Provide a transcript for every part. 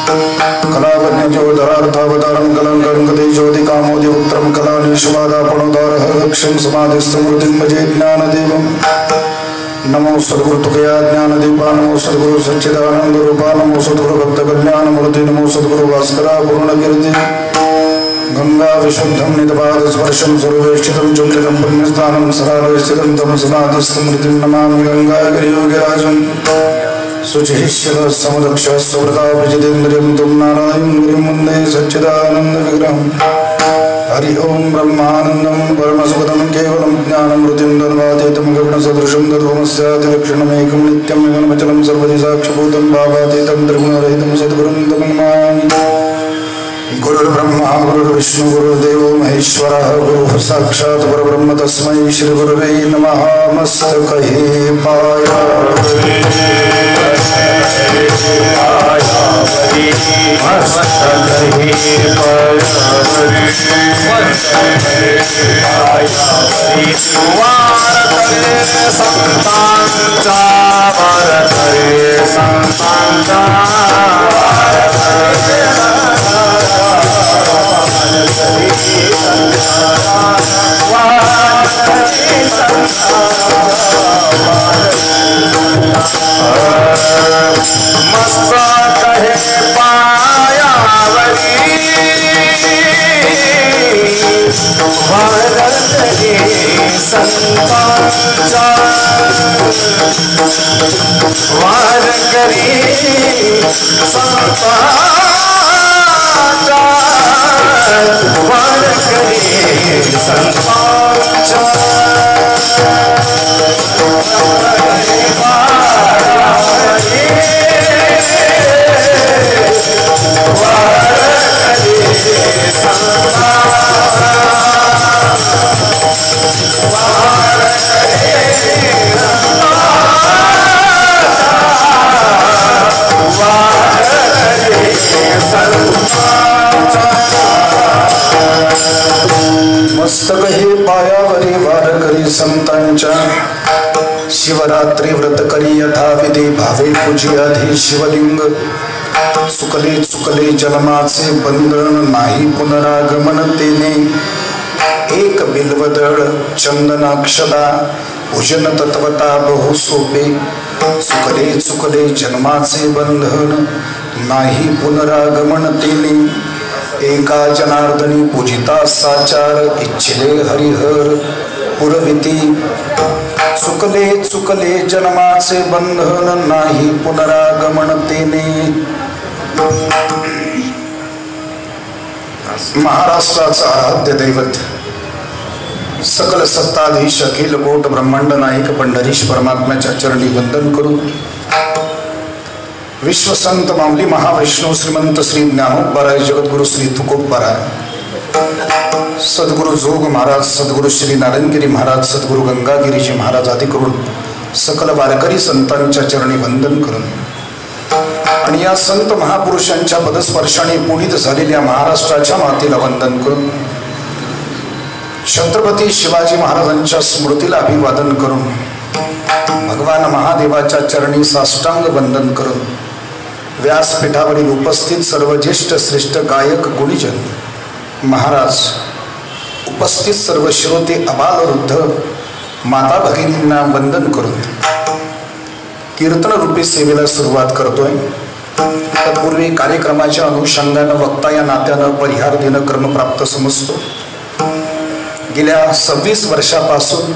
कलावन्यजोधरार्थावतारं कलङ्कङ्कदेशोऽधिकामोदि उत्तरं कलानिष्वादापणोदारहक्षं समाधिस्तमृतिं भजे ज्ञानदेवं नमो सद्गुरु तुकया ज्ञानदीपा नमो सद्गुरु सच्चिदानन्दरूपा नमो सद्गुरु भक्तकल्याणमूर्ति नमो सद्गुरु भास्करा पूर्णकीर्ति गंगा विशुद्धं निदपादस्पर्शं सर्वेष्ठितं चुम्बितं पुण्यस्थानं सरावेष्ठितं तं समाधिस्तमृतिं नमामि गङ्गागिरियोगिराजम् सुचिशिल समदक्ष सुव्रताभिजितेन्द्रियं तुम नारायण गिरिं वन्दे सच्चिदानन्दविग्रहं हरि ओं ब्रह्मानन्दं परमसुखदं केवलं ज्ञानमृतिं धर्मातीतं गगनसदृशं तत्त्वमस्यादिलक्षणमेकं नित्यं गगनमचलं सर्वदि साक्षिभूतं भावातीतं त्रिगुणरहितं सद्गुरुं तं नमामि गुरुर्ब्रह्मा गुरुर्विष्णु गुरुर्देवो महेश्वरः गुरुः साक्षात् परब्रह्म तस्मै श्री गुरुवे नमः मस्तके पायावरी मस्तक हे पायावरी वार करी संतांच्या शिवरात्री व्रत करी यथाविधी भावे पूजियाधी शिवलिंग सुकले चुकले जन्माचे बंधन नाही पुनरागमन तेने एक बिल्वदळ चंदनाक्षदा पूजन तत्वता बहु सोपे सुकले चुकले जन्माचे बंधन नाही पुनरागमन तेने एका जनार्दनी पूजिता साचार इच्छिले हरिहर पुरविती चुकले चुकले जन्माचे बंधन नाही पुनरागमन तेने महाराष्ट्राचा आराध्य दैवत सकल सत्ताधीश अखिल कोट ब्रह्मांड नायक पंढरीश परमात्म्याच्या चरणी वंदन करू विश्वसंत माऊली महावैष्णव श्रीमंत श्री ज्ञानोबराय जगद्गुरु श्री तुकोबराय सद्गुरु जोग महाराज सद्गुरु श्री नारायणगिरी महाराज सद्गुरु गंगागिरीजी महाराज आदी करून सकल वारकरी संतांच्या चरणी वंदन करून आणि या संत महापुरुषांच्या पदस्पर्शाने पुनीत झालेल्या महाराष्ट्राच्या मातेला वंदन करून छत्रपती शिवाजी महाराजांच्या स्मृतीला अभिवादन करून भगवान महादेवाच्या चरणी साष्टांग वंदन करून व्यासपीठावरील उपस्थित सर्व ज्येष्ठ श्रेष्ठ गायक गुणीजन महाराज उपस्थित सर्व श्रोते अबाल वृद्ध माता भगिनींना वंदन करून कीर्तन रूपी सेवेला सुरुवात करतोय। तत्पूर्वी कार्यक्रमाच्या अनुषंगानं वक्ता या नात्यानं परिहार देणं क्रमप्राप्त समजतो। गेल्या 26 वर्षापासून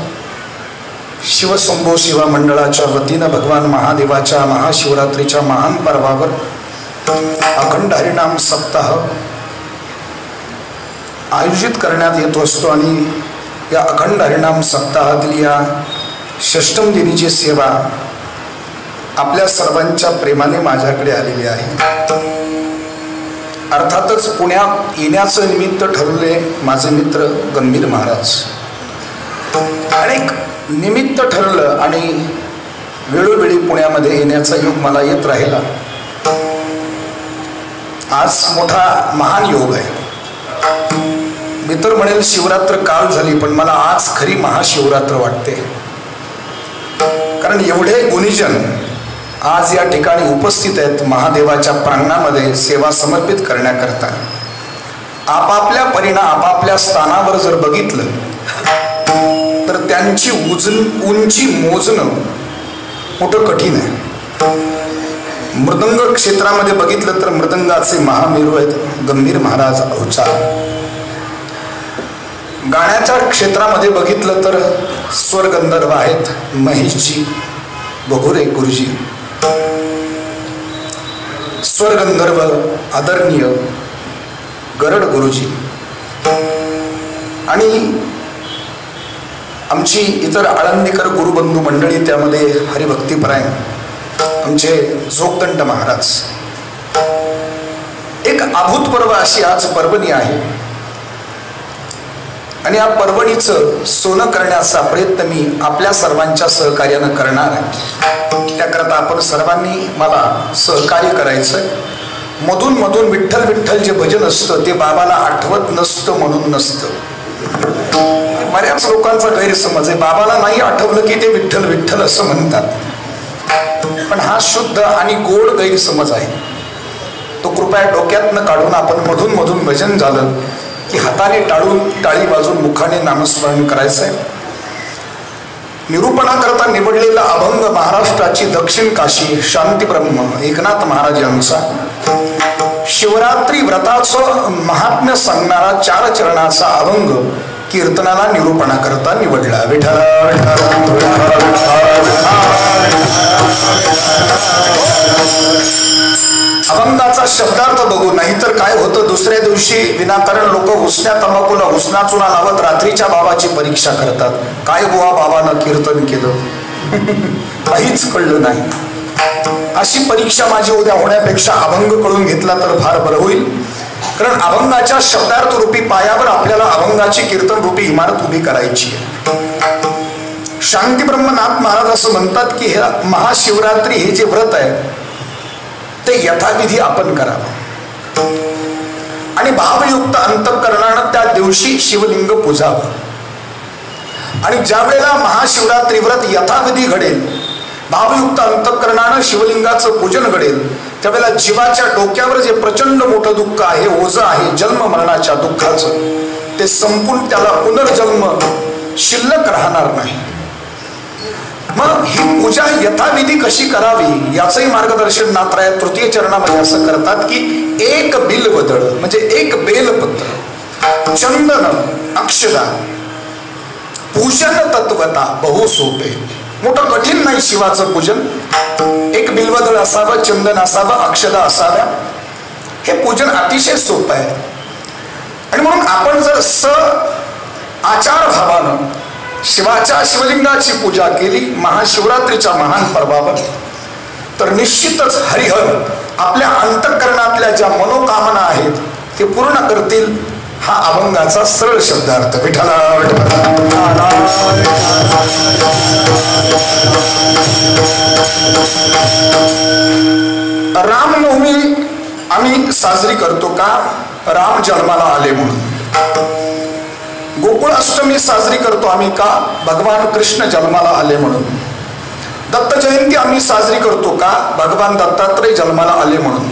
शिवशंभो शिवा मंडळाच्या वतीनं भगवान महादेवाच्या महाशिवरात्रीच्या महान पर्वावर अखंड हरिनाम सप्ताह आयोजित करण्यात येत असतो आणि या अखंड हरिनाम सप्ताहातील या षष्टम दिनीची सेवा आपल्या सर्वांच्या प्रेमाने माझ्याकडे आलेली आहे। अर्थातच पुण्यात येण्याचं निमित्त ठरले माझे मित्र गंभीर महाराज। अनेक निमित्त ठरलं आणि वेळोवेळी पुण्यामध्ये येण्याचा योग मला येत राहिला। आज मोठा महान योग आहे। मी तर म्हणेल शिवरात्र काल झाली, पण मला आज खरी महाशिवरात्र वाटते। कारण एवढे गुणीजन आज या ठिकाणी उपस्थित आहेत महादेवाच्या प्रांगणामध्ये सेवा समर्पित करण्याकरता. आपापल्या आपापल्या स्थानावर जर बघितलं तर त्यांची उंची मोजणं मोठं कठीण आहे. मृदंग क्षेत्रामध्ये बघितलं तर मृदंगाचे महामेरू आहेत गंभीर महाराज अवचार. गाण्याच्या क्षेत्रामध्ये बघितलं तर स्वर गंधर्व आहेत महेशजी बघुरे गुरुजी. स्वर गंधर्व आदरणीय गरड गुरुजी आणि आमची इतर आळंदीकर गुरुबंधू मंडळी, त्यामध्ये हरिभक्तीपरायण आमचे जोगदंड महाराज. एक अभूतपूर्व अशी आज पर्वणी आहे आणि या पर्वणीचं सोनं करण्याचा प्रयत्न मी आपल्या सर्वांच्या सहकार्यानं करणार आहे. त्याकरता आपण सर्वांनी मला सहकार्य करायचं. मधून मधून विठ्ठल विठ्ठल जे भजन असतं ते बाबाला आठवत नसतं म्हणून नसतं. बऱ्याच लोकांचा गैरसमज आहे, बाबाला नाही आठवलं की ते विठ्ठल विठ्ठल असं म्हणतात. पण हा शुद्ध आणि गोड गैरसमज आहे. तो कृपया डोक्यातनं काढून आपण मधून मधून भजन झालं की हाताने टाळी वाजून मुखाने नामस्मरण करायचंय. निरूपणाकरता निवडलेला अभंग महाराष्ट्राची दक्षिण काशी शांतीब्रह्म एकनाथ महाराज यांचा शिवरात्री व्रताचं महात्म्य सांगणारा 4 चरणाचा अभंग कीर्तनाला निरूपणाकरता निवडला. विठ्ठल अभंगाचा शब्दार्थ बघू, नाहीतर काय होतं, दुसऱ्या दिवशी विनाकारण लोक उसण्या तंबाखूला उसना चुना लावत रात्रीच्या बाबाची परीक्षा करतात. काय बुवा बाबानं कीर्तन केलं काहीच कळलं नाही. अशी परीक्षा माझी उद्या होण्यापेक्षा अभंग कळून घेतला तर फार बरं होईल. कारण अभंगाच्या शब्दार्थ रूपी पायावर आपल्याला अभंगाची कीर्तन रूपी इमारत उभी करायची आहे. शांती ब्रह्मनाथ महाराज असं म्हणतात की हे महाशिवरात्री हे जे व्रत आहे ते यथाविधी आपण करावं आणि भावयुक्त अंतःकरणानं त्या दिवशी शिवलिंग पूजावं. आणि ज्या वेळेला महाशिवरात्री व्रत यथाविधी घडेल, भावयुक्त अंतःकरणानं शिवलिंगाचं पूजन घडेल, त्यावेळेला जीवाच्या डोक्यावर जे प्रचंड मोठं दुःख आहे, ओझं आहे जन्म मरणाच्या दुःखाचं, ते संपून त्याला पुनर्जन्म शिल्लक राहणार नाही. मग ही पूजा यथाविधी कशी करावी याचंही मार्गदर्शन नाथराय तृतीय चरणामध्ये असं करतात की 1 बिल्वदळ म्हणजे 1 बेलपत्र, चंदन, अक्षदा, पूजन तत्वता बहु सोपे. मोठं कठीण नाही शिवाचं पूजन. 1 बिल्वदळ असावं, चंदन असावं, अक्षदा असाव्या. हे पूजन अतिशय सोपं आहे. आणि म्हणून आपण जर आचार भावानं शिवलिंगाची पूजा केली महाशिवरात्रीच्या महान पर्वावर, तर निश्चितच हरिहर आपल्या अंतःकरणातल्या ज्या मनोकामना आहेत ते पूर्ण करतील. हा अभंगाचा सरळ शब्दार्थ. विठ्ठला रामनवमी आम्ही साजरी करतो का? राम जन्माला आले म्हणून. गोकुळ अष्टमी साजरी करतो आम्ही का? भगवान कृष्ण जन्माला आले म्हणून. दत्त जयंती आम्ही साजरी करतो का? भगवान दत्तात्रय जन्माला आले म्हणून.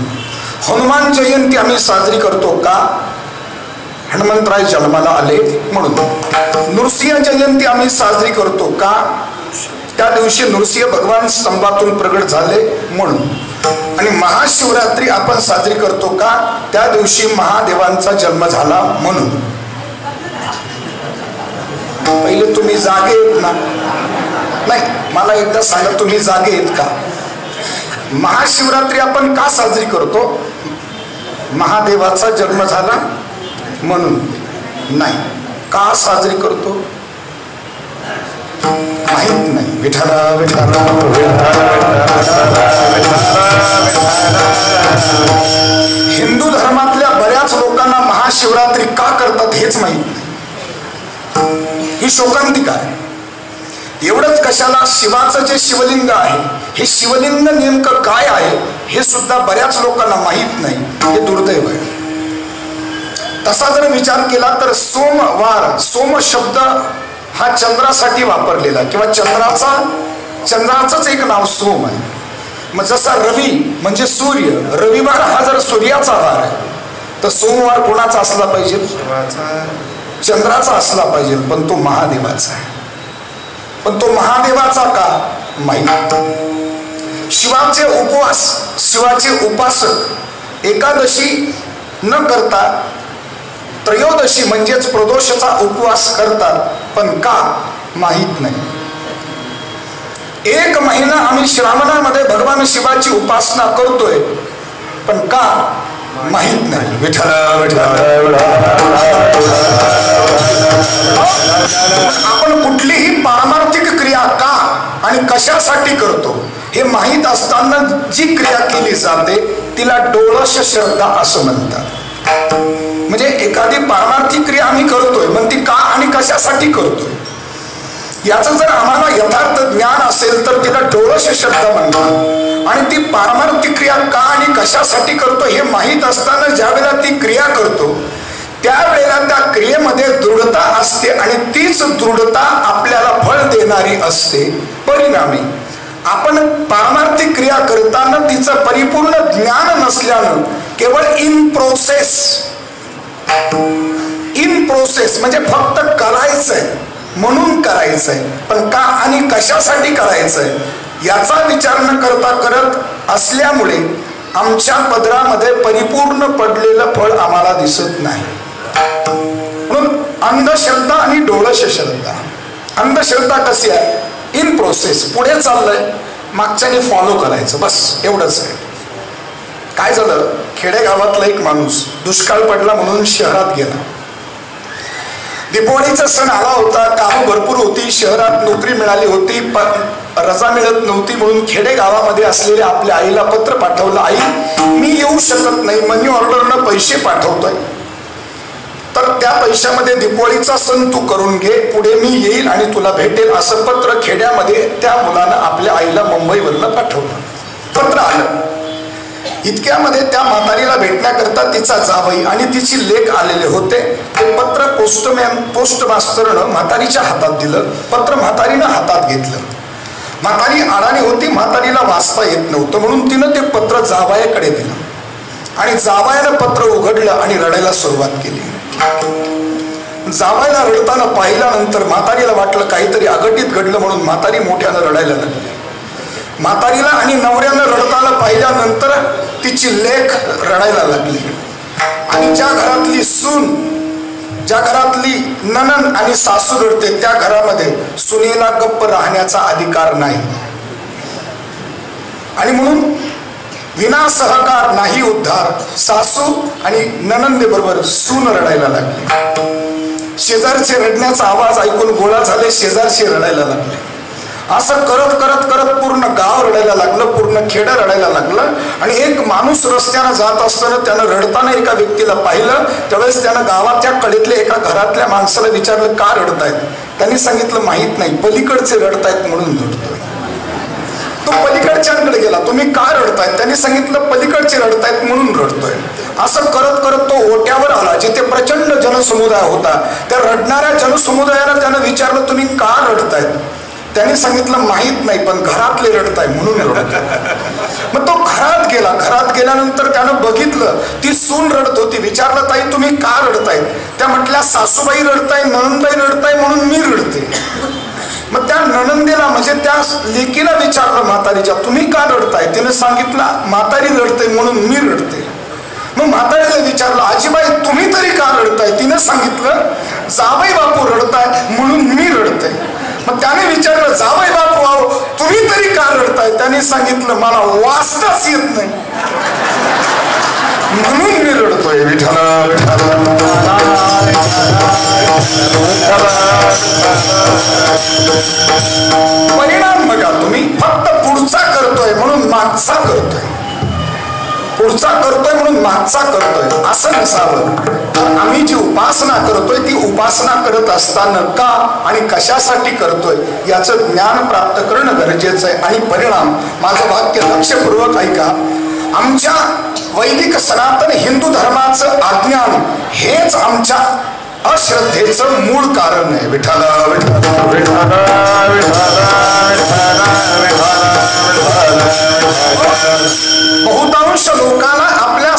हनुमान जयंती आम्ही साजरी करतो का? हनुमंतराय जन्माला आले म्हणून. नृसिंह जयंती आम्ही साजरी करतो का? त्या दिवशी नृसिंह भगवान स्तंभातून प्रगट झाले म्हणून. आणि महाशिवरात्री आपण साजरी करतो का? त्या दिवशी महादेवांचा जन्म झाला म्हणून. पहिले तुम्ही जागे आहेत ना? नाही, मला एकदा सांगा, तुम्ही जागे आहेत का? महाशिवरात्री आपण का साजरी करतो? महादेवाचा जन्म झाला म्हणून नाही. का साजरी करतो माहित नाही. विठ्ठला विठ्ठला हिंदू धर्मातल्या बऱ्याच लोकांना महाशिवरात्री का करतात हेच माहित नाही. ही शोकांतिका आहे. एवढंच कशाला, शिवाचं जे शिवलिंग आहे हे शिवलिंग नेमकं काय आहे हे सुद्धा बऱ्याच लोकांना माहित नाही. हे दुर्दैव आहे. तसा जर विचार केला तर सोमवार, सोम शब्द हा चंद्रासाठी वापरलेला किंवा चंद्राचंच एक नाव सोम आहे. मग जसा रवी म्हणजे सूर्य, रविवार हा जर सूर्याचा वार आहे तर सोमवार कोणाचा असला पाहिजे? चंद्राचा असला पाहिजे, पण तो महादेवाचा आहे. पण तो महादेवाचा का? माहित. शिवाचे उपवास, शिवाचे उपासक एकादशी न करता त्रयोदशी म्हणजेच प्रदोषाचा उपवास करतात, पण का? माहित नाही. 1 महिना आम्ही श्रावणामध्ये भगवान शिवाची उपासना करतोय, पण का? माहित नाही. विठ्ठल आपण कुठलीही पारमार्थिक क्रिया का आणि कशासाठी करतो हे माहित असताना जी क्रिया केली जाते तिला डोळस श्रद्धा असं म्हणतात. म्हणजे एखादी पारमार्थिक क्रिया आम्ही करतोय, पण ती का आणि कशासाठी करतोय याचं जर आम्हाला यथार्थ ज्ञान असेल तर तिला डोळस श्रद्धा म्हणतात. आणि ती पारमार्थिक क्रिया का आणि कशासाठी करतो हे माहीत असताना ज्या वेळेला ती क्रिया करतो त्यावेळेला त्या क्रियेमध्ये दृढता असते आणि तीच दृढता आपल्याला फळ देणारी असते. परिणामी आपण पारमार्थिक क्रिया करताना तिचं परिपूर्ण ज्ञान नसल्यानं केवळ इन प्रोसेस म्हणजे फक्त करायचंय म्हणून करायचंय, पण का आणि कशासाठी करायचंय याचा विचार न करता करत असल्यामुळे आमच्या पदरामध्ये परिपूर्ण पडलेलं फळ आम्हाला दिसत नाही. म्हणून अंधश्रद्धा आणि डोळस श्रद्धा. अंधश्रद्धा कशी आहे? इन प्रोसेस, पुढे चाललंय, मागच्याने फॉलो करायचं, बस एवढंच आहे. काय झालं, खेडेगावातला एक माणूस दुष्काळ पडला म्हणून शहरात गेला. दीपावलीचा सण आला होता, कामं भरपूर होती, शहरात नोकरी मिळाली होती, पण रजा मिळत नव्हती म्हणून खेडेगावामध्ये असलेल्या आपल्या आईला पत्र पाठवलं, आई मी येऊ शकत नाही, मनी ऑर्डरनं पैसे पाठवतोय, तर त्या पैशामध्ये दीपावलीचा सण तू करून घे, पुढे मी येईल आणि तुला भेटेल. असं पत्र खेड्यामध्ये त्या मुलानं आपल्या आईला मुंबईवरनं पाठवलं. पत्र आलं, इतक्यामध्ये त्या म्हातारीला भेटण्याकरता तिचा जावई आणि तिची लेक आलेले होते. ते पत्र पोस्ट मास्तरनं म्हातारीच्या हातात दिलं. पत्र म्हातारीनं हातात घेतलं. म्हातारी अडाणी होती, म्हातारीला वाचता येत नव्हतं, म्हणून तिनं ते पत्र जावयाकडे दिलं आणि जावयानं पत्र उघडलं आणि रडायला सुरुवात केली. जावयाला रडताना पाहिल्यानंतर म्हातारीला वाटलं काहीतरी अघटित घडलं, म्हणून म्हातारी मोठ्यानं रडायला लागली. म्हातारीला आणि नवऱ्यानं रडताना पाहिल्यानंतर तिची लेक रडायला लागली. आणि ज्या घरातली सून, ज्या घरातली नणंद आणि सासू रडते त्या घरामध्ये सुनेला गप्प राहण्याचा अधिकार नाही. आणि म्हणून विना सहकार नाही उद्धार, सासू आणि नणंदेबरोबर सून रडायला लागली. शेजारचे रडण्याचा आवाज ऐकून गोळा झाले, शेजारचे रडायला लागले. असं करत करत करत पूर्ण गाव रडायला लागलं, पूर्ण खेडं रडायला लागलं. आणि एक माणूस रस्त्यानं जात असताना त्यानं रडताना एका व्यक्तीला पाहिलं. त्यावेळेस त्यानं गावाच्या कडेतल्या एका घरातल्या माणसाला विचारलं, का रडतायत? त्यांनी सांगितलं, माहित नाही, पलीकडचे रडतायत म्हणून रडतोय. तो पलीकडच्यांकडे गेला, तुम्ही का रडतायत? त्यांनी सांगितलं, पलीकडचे रडतायत म्हणून रडतोय. असं करत करत तो ओट्यावर आला जिथे प्रचंड जनसमुदाय होता. त्या रडणाऱ्या जनसमुदायाला त्यानं विचारलं, तुम्ही का रडतायत? त्याने सांगितलं, माहित नाही, पण घरातले रडताय म्हणून रडताय. मग तो घरात गेला. घरात गेल्यानंतर त्यानं बघितलं ती सून रडत होती. विचारलं, ताई तुम्ही का रडताय? त्या म्हटल्या, सासूबाई रडताय, नणंदबाई रडताय म्हणून मी रडते. मग त्या नणंदेला म्हणजे त्या लेकीला विचारलं म्हातारीच्या, तुम्ही का रडताय? तिने सांगितलं, म्हातारी रडते म्हणून मी रडते. मग म्हातारीला विचारलं, आजीबाई तुम्ही तरी का रडताय? तिने सांगितलं, जावई बापू रडताय म्हणून मी रडते. मग त्याने विचारलं, जावई बापू आहो तुम्ही तरी का रडताय? त्याने सांगितलं, मला वाचताच येत नाही म्हणून मी रडतोय. परिणाम बघा तुम्ही, फक्त पुढचा करतोय म्हणून मागचा करतोय, पुढचा करतोय म्हणून मागचा करतोय असं नसावं. आम्ही जी उपासना करतोय ती उपासना करत असताना का आणि कशासाठी करतोय याचं ज्ञान प्राप्त करणं गरजेचं आहे. आणि परिणाम, माझं वाक्य लक्षपूर्वक ऐका, आमच्या वैदिक सनातन हिंदू धर्माचं अज्ञान हेच आमच्या अश्रद्धेचं मूळ कारण आहे. विठ्ठल विठ्ठल विठ्ठल बहुतांश लोकांना आपल्या